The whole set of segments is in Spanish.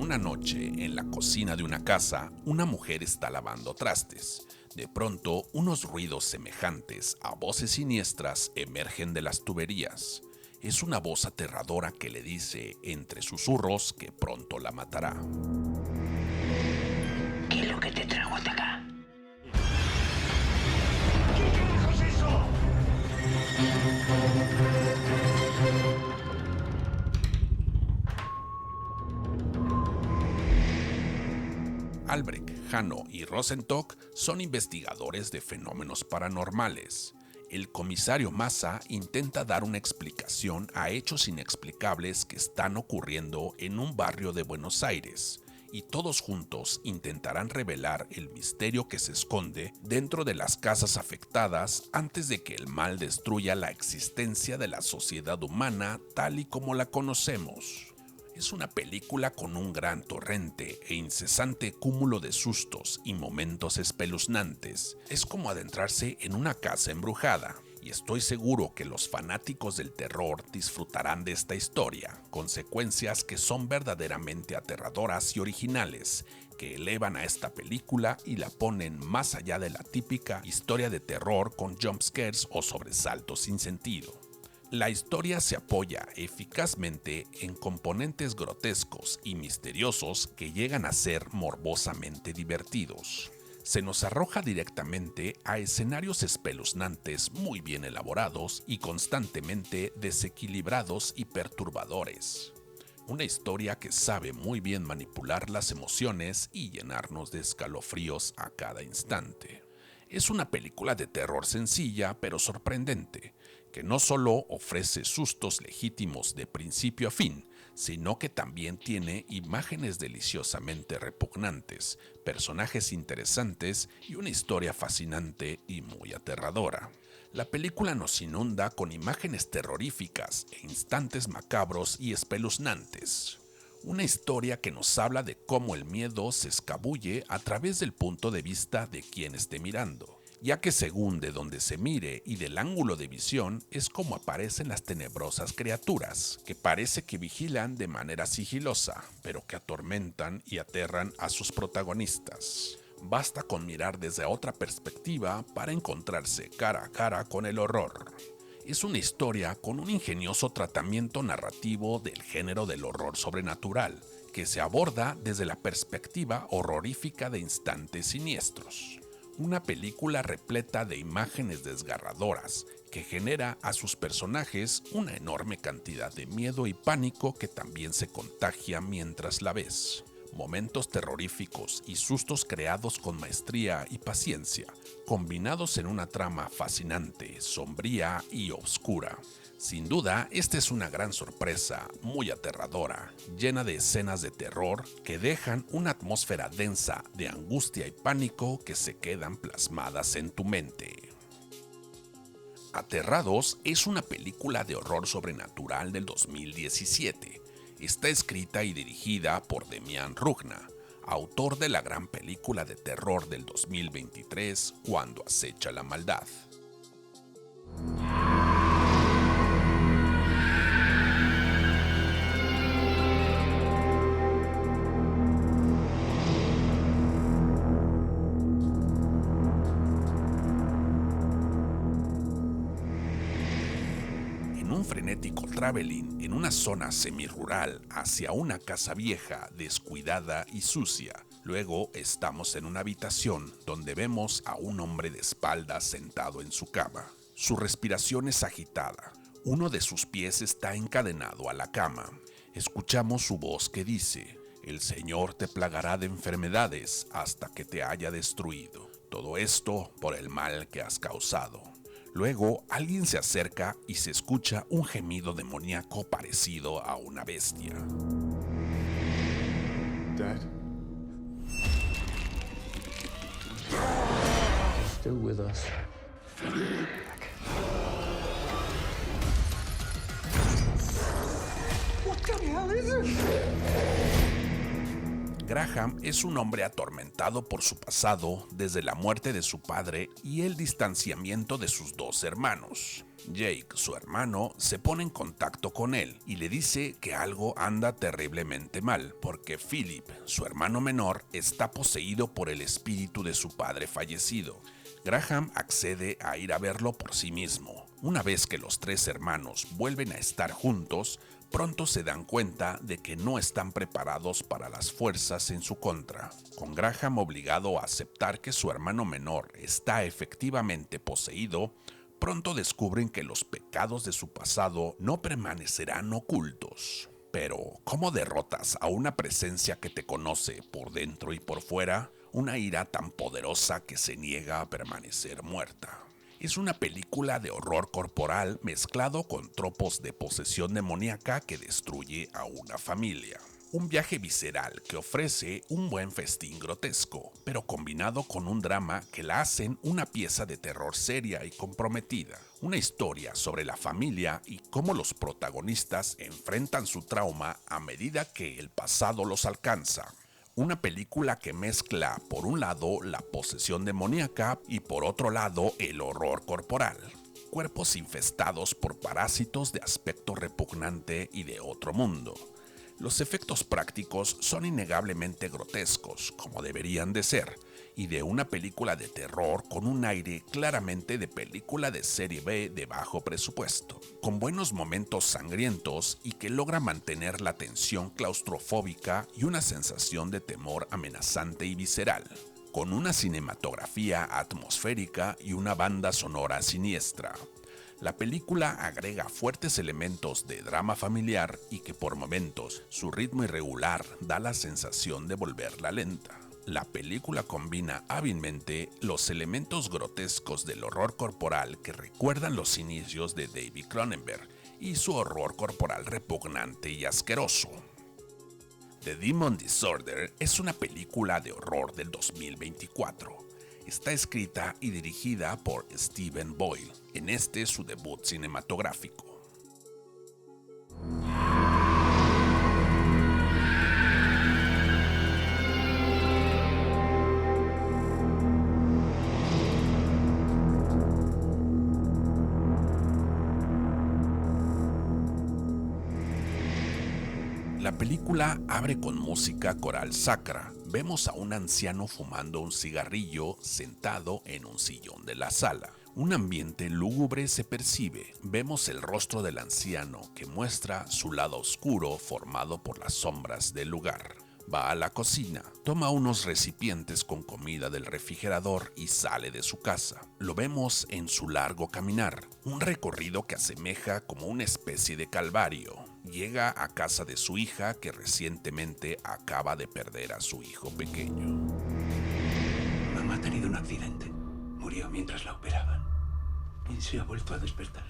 Una noche, en la cocina de una casa, una mujer está lavando trastes. De pronto, unos ruidos semejantes a voces siniestras emergen de las tuberías. Es una voz aterradora que le dice, entre susurros, que pronto la matará. ¿Qué es lo que te trajo hasta acá? ¿Qué carajo es eso? Albrecht, Hano y Rosenstock son investigadores de fenómenos paranormales. El comisario Massa intenta dar una explicación a hechos inexplicables que están ocurriendo en un barrio de Buenos Aires, y todos juntos intentarán revelar el misterio que se esconde dentro de las casas afectadas antes de que el mal destruya la existencia de la sociedad humana tal y como la conocemos. Es una película con un gran torrente e incesante cúmulo de sustos y momentos espeluznantes. Es como adentrarse en una casa embrujada, y estoy seguro que los fanáticos del terror disfrutarán de esta historia, con secuencias que son verdaderamente aterradoras y originales, que elevan a esta película y la ponen más allá de la típica historia de terror con jumpscares o sobresaltos sin sentido. La historia se apoya eficazmente en componentes grotescos y misteriosos que llegan a ser morbosamente divertidos. Se nos arroja directamente a escenarios espeluznantes muy bien elaborados y constantemente desequilibrados y perturbadores. Una historia que sabe muy bien manipular las emociones y llenarnos de escalofríos a cada instante. Es una película de terror sencilla pero sorprendente, que no solo ofrece sustos legítimos de principio a fin, sino que también tiene imágenes deliciosamente repugnantes, personajes interesantes y una historia fascinante y muy aterradora. La película nos inunda con imágenes terroríficas e instantes macabros y espeluznantes. Una historia que nos habla de cómo el miedo se escabulle a través del punto de vista de quien esté mirando, ya que según de donde se mire y del ángulo de visión es como aparecen las tenebrosas criaturas, que parece que vigilan de manera sigilosa, pero que atormentan y aterran a sus protagonistas. Basta con mirar desde otra perspectiva para encontrarse cara a cara con el horror. Es una historia con un ingenioso tratamiento narrativo del género del horror sobrenatural, que se aborda desde la perspectiva horrorífica de instantes siniestros. Una película repleta de imágenes desgarradoras, que genera a sus personajes una enorme cantidad de miedo y pánico que también se contagia mientras la ves. Momentos terroríficos y sustos creados con maestría y paciencia, combinados en una trama fascinante, sombría y oscura. Sin duda, esta es una gran sorpresa, muy aterradora, llena de escenas de terror que dejan una atmósfera densa de angustia y pánico que se quedan plasmadas en tu mente. Aterrados es una película de horror sobrenatural del 2017. Está escrita y dirigida por Demián Rugna, autor de la gran película de terror del 2023, Cuando acecha la maldad. Frenético traveling en una zona semirural hacia una casa vieja, descuidada y sucia. Luego estamos en una habitación donde vemos a un hombre de espaldas sentado en su cama. Su respiración es agitada. Uno de sus pies está encadenado a la cama. Escuchamos su voz que dice: "El Señor te plagará de enfermedades hasta que te haya destruido. Todo esto por el mal que has causado". Luego, alguien se acerca y se escucha un gemido demoníaco parecido a una bestia. Dad? Still with us. What the hell is it? Graham es un hombre atormentado por su pasado desde la muerte de su padre y el distanciamiento de sus dos hermanos. Jake, su hermano, se pone en contacto con él y le dice que algo anda terriblemente mal, porque Philip, su hermano menor, está poseído por el espíritu de su padre fallecido. Graham accede a ir a verlo por sí mismo. Una vez que los tres hermanos vuelven a estar juntos, pronto se dan cuenta de que no están preparados para las fuerzas en su contra. Con Graham obligado a aceptar que su hermano menor está efectivamente poseído, pronto descubren que los pecados de su pasado no permanecerán ocultos. Pero, ¿cómo derrotas a una presencia que te conoce por dentro y por fuera? Una ira tan poderosa que se niega a permanecer muerta. Es una película de horror corporal mezclado con tropos de posesión demoníaca que destruye a una familia. Un viaje visceral que ofrece un buen festín grotesco, pero combinado con un drama que la hacen una pieza de terror seria y comprometida. Una historia sobre la familia y cómo los protagonistas enfrentan su trauma a medida que el pasado los alcanza. Una película que mezcla, por un lado, la posesión demoníaca y por otro lado, el horror corporal. Cuerpos infestados por parásitos de aspecto repugnante y de otro mundo. Los efectos prácticos son innegablemente grotescos, como deberían de ser, y de una película de terror con un aire claramente de película de serie B de bajo presupuesto, con buenos momentos sangrientos y que logra mantener la tensión claustrofóbica y una sensación de temor amenazante y visceral, con una cinematografía atmosférica y una banda sonora siniestra. La película agrega fuertes elementos de drama familiar y que por momentos su ritmo irregular da la sensación de volverla lenta. La película combina hábilmente los elementos grotescos del horror corporal que recuerdan los inicios de David Cronenberg y su horror corporal repugnante y asqueroso. The Demon Disorder es una película de horror del 2024. Está escrita y dirigida por Steven Boyle, en su debut cinematográfico. La película abre con música coral sacra. Vemos a un anciano fumando un cigarrillo sentado en un sillón de la sala. Un ambiente lúgubre se percibe. Vemos el rostro del anciano que muestra su lado oscuro formado por las sombras del lugar. Va a la cocina, toma unos recipientes con comida del refrigerador y sale de su casa. Lo vemos en su largo caminar, un recorrido que asemeja como una especie de calvario. Llega a casa de su hija que recientemente acaba de perder a su hijo pequeño. Mamá ha tenido un accidente. Murió mientras la operaban. Y se ha vuelto a despertar.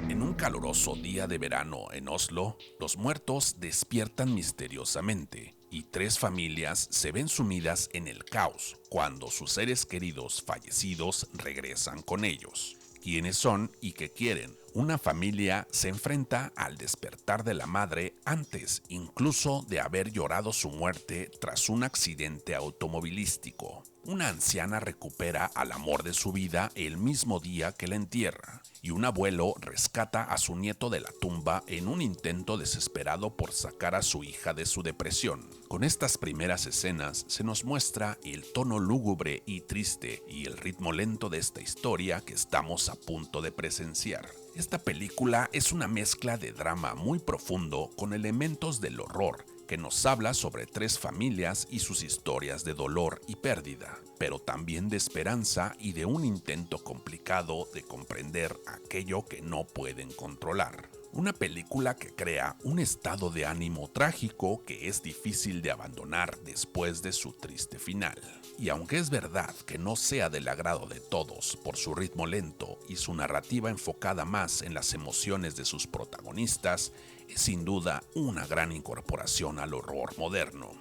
En un caluroso día de verano en Oslo, los muertos despiertan misteriosamente y tres familias se ven sumidas en el caos cuando sus seres queridos fallecidos regresan con ellos. ¿Quiénes son y qué quieren? Una familia se enfrenta al despertar de la madre antes incluso de haber llorado su muerte tras un accidente automovilístico. Una anciana recupera al amor de su vida el mismo día que la entierra, y un abuelo rescata a su nieto de la tumba en un intento desesperado por sacar a su hija de su depresión. Con estas primeras escenas se nos muestra el tono lúgubre y triste y el ritmo lento de esta historia que estamos a punto de presenciar. Esta película es una mezcla de drama muy profundo con elementos del horror, que nos habla sobre tres familias y sus historias de dolor y pérdida, pero también de esperanza y de un intento complicado de comprender aquello que no pueden controlar. Una película que crea un estado de ánimo trágico que es difícil de abandonar después de su triste final. Y aunque es verdad que no sea del agrado de todos por su ritmo lento y su narrativa enfocada más en las emociones de sus protagonistas, es sin duda una gran incorporación al horror moderno.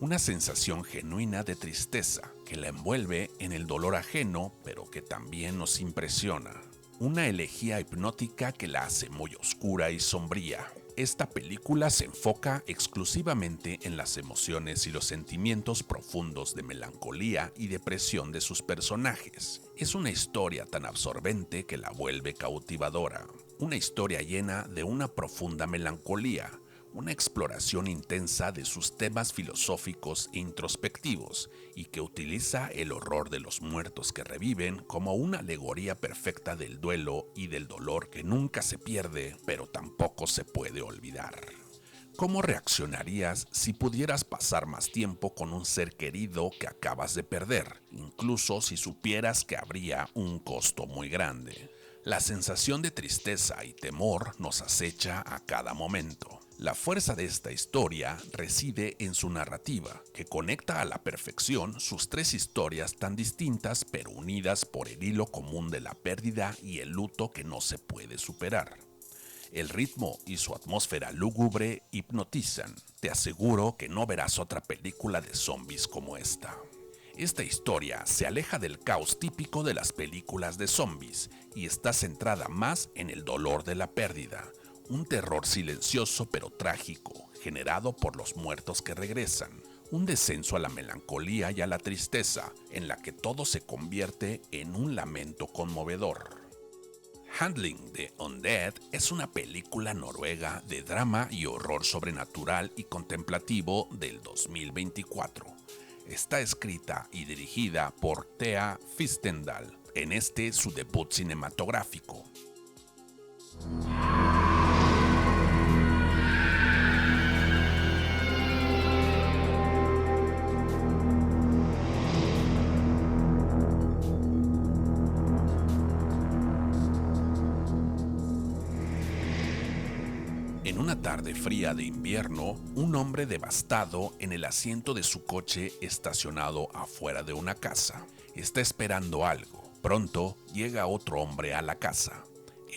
una sensación genuina de tristeza que la envuelve en el dolor ajeno, pero que también nos impresiona. Una elegía hipnótica que la hace muy oscura y sombría. Esta película se enfoca exclusivamente en las emociones y los sentimientos profundos de melancolía y depresión de sus personajes. Es una historia tan absorbente que la vuelve cautivadora. Una historia llena de una profunda melancolía, una exploración intensa de sus temas filosóficos e introspectivos, y que utiliza el horror de los muertos que reviven como una alegoría perfecta del duelo y del dolor que nunca se pierde, pero tampoco se puede olvidar. ¿Cómo reaccionarías si pudieras pasar más tiempo con un ser querido que acabas de perder, incluso si supieras que habría un costo muy grande? La sensación de tristeza y temor nos acecha a cada momento. La fuerza de esta historia reside en su narrativa, que conecta a la perfección sus tres historias tan distintas pero unidas por el hilo común de la pérdida y el luto que no se puede superar. El ritmo y su atmósfera lúgubre hipnotizan. Te aseguro que no verás otra película de zombies como esta. Esta historia se aleja del caos típico de las películas de zombies y está centrada más en el dolor de la pérdida. Un terror silencioso pero trágico, generado por los muertos que regresan. Un descenso a la melancolía y a la tristeza, en la que todo se convierte en un lamento conmovedor. Handling the Undead es una película noruega de drama y horror sobrenatural y contemplativo del 2024. Está escrita y dirigida por Thea Fistendal, en su debut cinematográfico. En una tarde fría de invierno, un hombre devastado en el asiento de su coche estacionado afuera de una casa. Está esperando algo. Pronto llega otro hombre a la casa.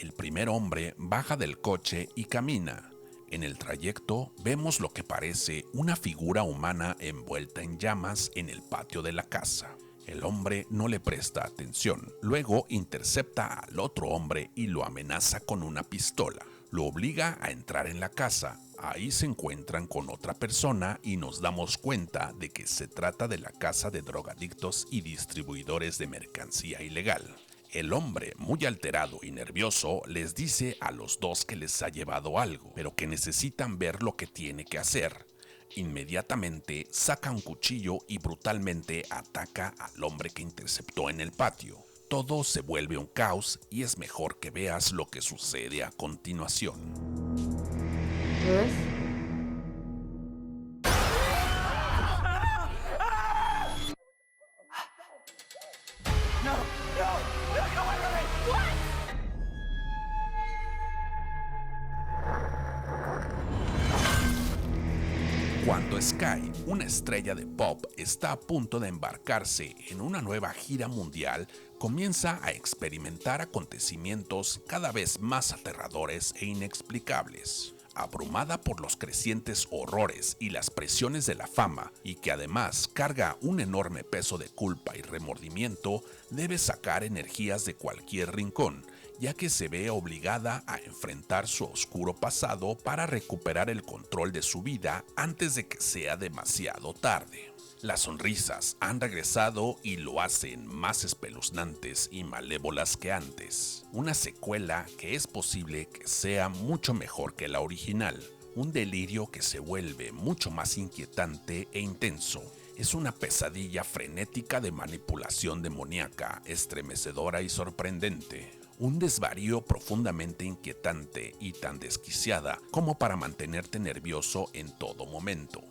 El primer hombre baja del coche y camina. En el trayecto vemos lo que parece una figura humana envuelta en llamas en el patio de la casa. El hombre no le presta atención. Luego intercepta al otro hombre y lo amenaza con una pistola. Lo obliga a entrar en la casa. Ahí se encuentran con otra persona y nos damos cuenta de que se trata de la casa de drogadictos y distribuidores de mercancía ilegal. El hombre, muy alterado y nervioso, les dice a los dos que les ha llevado algo, pero que necesitan ver lo que tiene que hacer. Inmediatamente saca un cuchillo y brutalmente ataca al hombre que interceptó en el patio. Todo se vuelve un caos y es mejor que veas lo que sucede a continuación. ¿Ves? Cuando Sky, una estrella de pop, está a punto de embarcarse en una nueva gira mundial, comienza a experimentar acontecimientos cada vez más aterradores e inexplicables. Abrumada por los crecientes horrores y las presiones de la fama, y que además carga un enorme peso de culpa y remordimiento, debe sacar energías de cualquier rincón, ya que se ve obligada a enfrentar su oscuro pasado para recuperar el control de su vida antes de que sea demasiado tarde. Las sonrisas han regresado y lo hacen más espeluznantes y malévolas que antes. Una secuela que es posible que sea mucho mejor que la original. Un delirio que se vuelve mucho más inquietante e intenso. Es una pesadilla frenética de manipulación demoníaca, estremecedora y sorprendente. Un desvarío profundamente inquietante y tan desquiciada como para mantenerte nervioso en todo momento.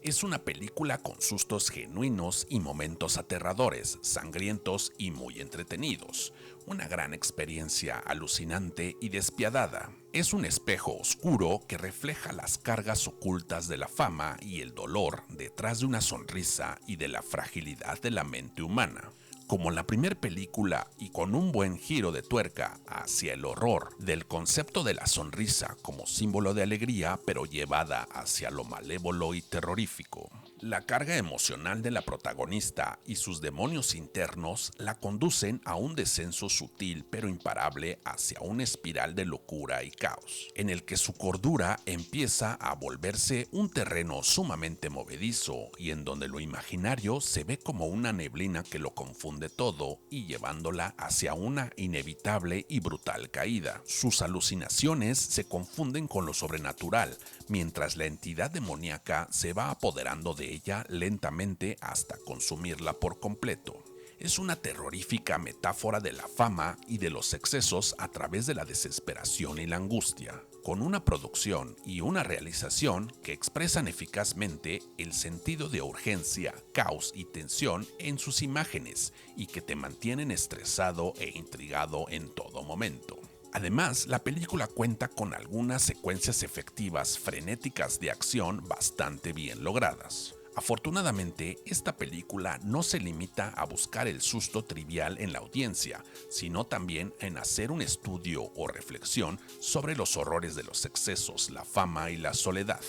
Es una película con sustos genuinos y momentos aterradores, sangrientos y muy entretenidos. Una gran experiencia alucinante y despiadada. Es un espejo oscuro que refleja las cargas ocultas de la fama y el dolor detrás de una sonrisa y de la fragilidad de la mente humana. Como la primera película y con un buen giro de tuerca hacia el horror del concepto de la sonrisa como símbolo de alegría, pero llevada hacia lo malévolo y terrorífico. La carga emocional de la protagonista y sus demonios internos la conducen a un descenso sutil pero imparable hacia una espiral de locura y caos, en el que su cordura empieza a volverse un terreno sumamente movedizo y en donde lo imaginario se ve como una neblina que lo confunde todo y llevándola hacia una inevitable y brutal caída. Sus alucinaciones se confunden con lo sobrenatural, mientras la entidad demoníaca se va apoderando de ella lentamente hasta consumirla por completo. Es una terrorífica metáfora de la fama y de los excesos a través de la desesperación y la angustia, con una producción y una realización que expresan eficazmente el sentido de urgencia, caos y tensión en sus imágenes y que te mantienen estresado e intrigado en todo momento. Además, la película cuenta con algunas secuencias efectivas frenéticas de acción bastante bien logradas. Afortunadamente, esta película no se limita a buscar el susto trivial en la audiencia, sino también en hacer un estudio o reflexión sobre los horrores de los excesos, la fama y la soledad.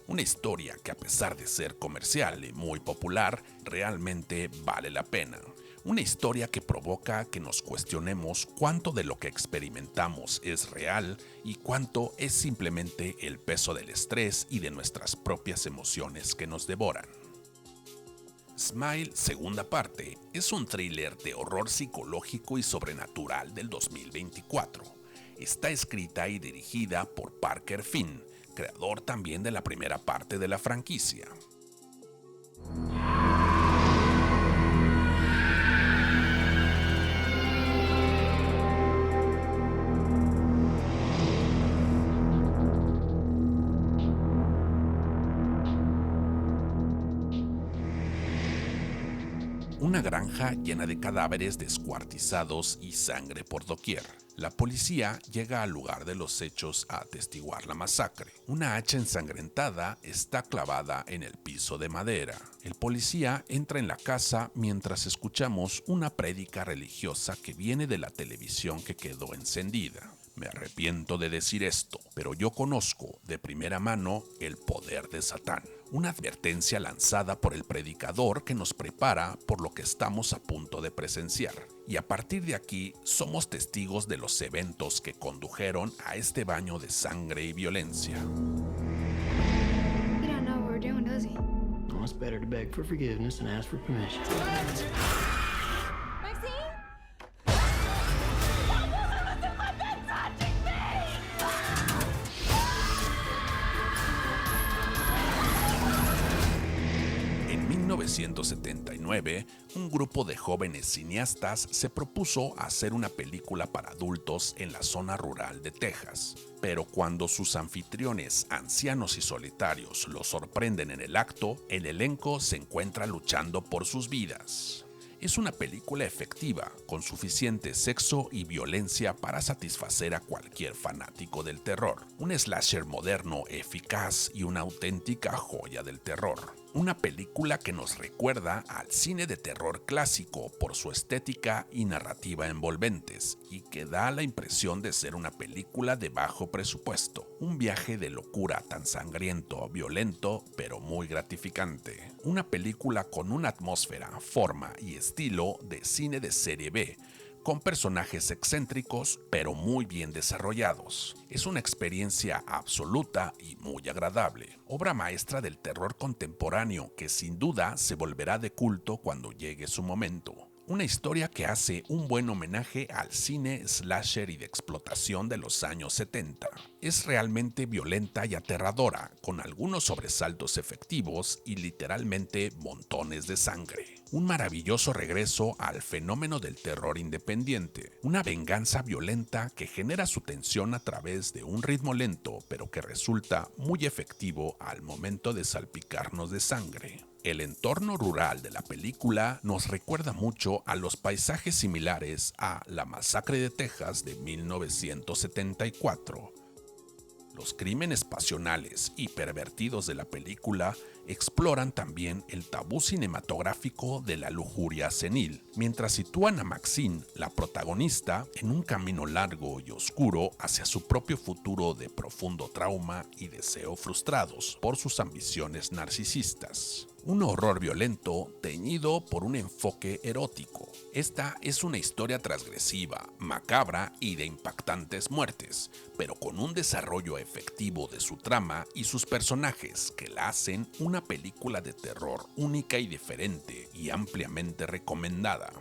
Una historia que, a pesar de ser comercial y muy popular, realmente vale la pena. Una historia que provoca que nos cuestionemos cuánto de lo que experimentamos es real y cuánto es simplemente el peso del estrés y de nuestras propias emociones que nos devoran. Smile, segunda parte, es un thriller de horror psicológico y sobrenatural del 2024. Está escrita y dirigida por Parker Finn, creador también de la primera parte de la franquicia. Una granja llena de cadáveres descuartizados y sangre por doquier. La policía llega al lugar de los hechos a atestiguar la masacre. Una hacha ensangrentada está clavada en el piso de madera. El policía entra en la casa mientras escuchamos una prédica religiosa que viene de la televisión que quedó encendida. Me arrepiento de decir esto, pero yo conozco de primera mano el poder de Satán. Una advertencia lanzada por el predicador que nos prepara por lo que estamos a punto de presenciar. Y a partir de aquí somos testigos de los eventos que condujeron a este baño de sangre y violencia. He don't know what we're doing, does he? Well, it's better to beg for forgiveness than ask for permission. En 1979, un grupo de jóvenes cineastas se propuso hacer una película para adultos en la zona rural de Texas. Pero cuando sus anfitriones, ancianos y solitarios, los sorprenden en el acto, el elenco se encuentra luchando por sus vidas. Es una película efectiva, con suficiente sexo y violencia para satisfacer a cualquier fanático del terror. Un slasher moderno, eficaz y una auténtica joya del terror. Una película que nos recuerda al cine de terror clásico por su estética y narrativa envolventes, y que da la impresión de ser una película de bajo presupuesto. Un viaje de locura tan sangriento, violento, pero muy gratificante. Una película con una atmósfera, forma y estilo de cine de serie B, con personajes excéntricos pero muy bien desarrollados. Es una experiencia absoluta y muy agradable. Obra maestra del terror contemporáneo que sin duda se volverá de culto cuando llegue su momento. Una historia que hace un buen homenaje al cine slasher y de explotación de los años 70. Es realmente violenta y aterradora, con algunos sobresaltos efectivos y literalmente montones de sangre. Un maravilloso regreso al fenómeno del terror independiente. Una venganza violenta que genera su tensión a través de un ritmo lento, pero que resulta muy efectivo al momento de salpicarnos de sangre. El entorno rural de la película nos recuerda mucho a los paisajes similares a La Masacre de Texas de 1974. Los crímenes pasionales y pervertidos de la película exploran también el tabú cinematográfico de la lujuria senil, mientras sitúan a Maxine, la protagonista, en un camino largo y oscuro hacia su propio futuro de profundo trauma y deseo frustrados por sus ambiciones narcisistas. Un horror violento teñido por un enfoque erótico. Esta es una historia transgresiva, macabra y de impactantes muertes, pero con un desarrollo efectivo de su trama y sus personajes que la hacen una película de terror única y diferente y ampliamente recomendada.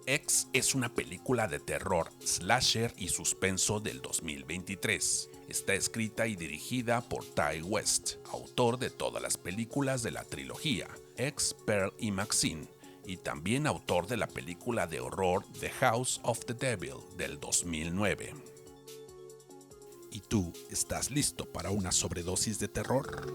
X es una película de terror, slasher y suspenso del 2023. Está escrita y dirigida por Ty West, autor de todas las películas de la trilogía, X, Pearl y Maxine, y también autor de la película de horror The House of the Devil del 2009. ¿Y tú estás listo para una sobredosis de terror?